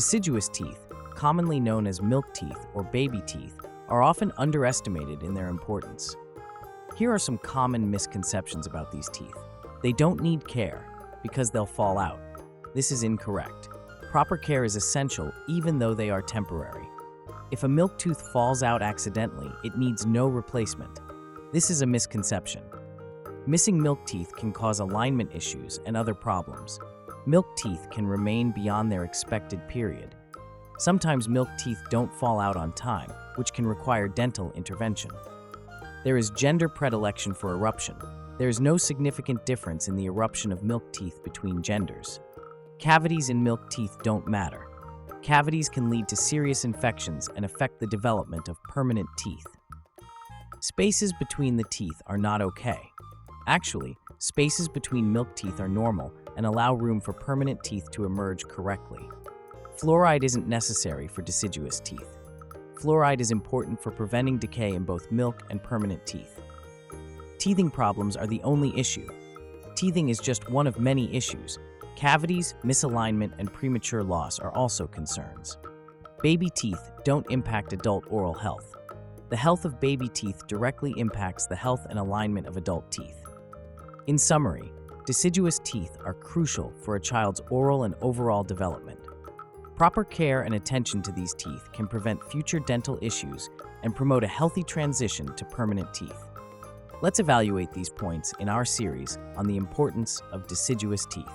Deciduous teeth, commonly known as milk teeth or baby teeth, are often underestimated in their importance. Here are some common misconceptions about these teeth. They don't need care because they'll fall out. This is incorrect. Proper care is essential even though they are temporary. If a milk tooth falls out accidentally, it needs no replacement. This is a misconception. Missing milk teeth can cause alignment issues and other problems. Milk teeth can remain beyond their expected period. Sometimes milk teeth don't fall out on time, which can require dental intervention. There is gender predilection for eruption. There is no significant difference in the eruption of milk teeth between genders. Cavities in milk teeth don't matter. Cavities can lead to serious infections and affect the development of permanent teeth. Spaces between the teeth are not okay. Actually, spaces between milk teeth are normal and allow room for permanent teeth to emerge correctly. Fluoride isn't necessary for deciduous teeth. Fluoride is important for preventing decay in both milk and permanent teeth. Teething problems are the only issue. Teething is just one of many issues. Cavities, misalignment, and premature loss are also concerns. Baby teeth don't impact adult oral health. The health of baby teeth directly impacts the health and alignment of adult teeth. In summary, deciduous teeth are crucial for a child's oral and overall development. Proper care and attention to these teeth can prevent future dental issues and promote a healthy transition to permanent teeth. Let's evaluate these points in our series on the importance of deciduous teeth.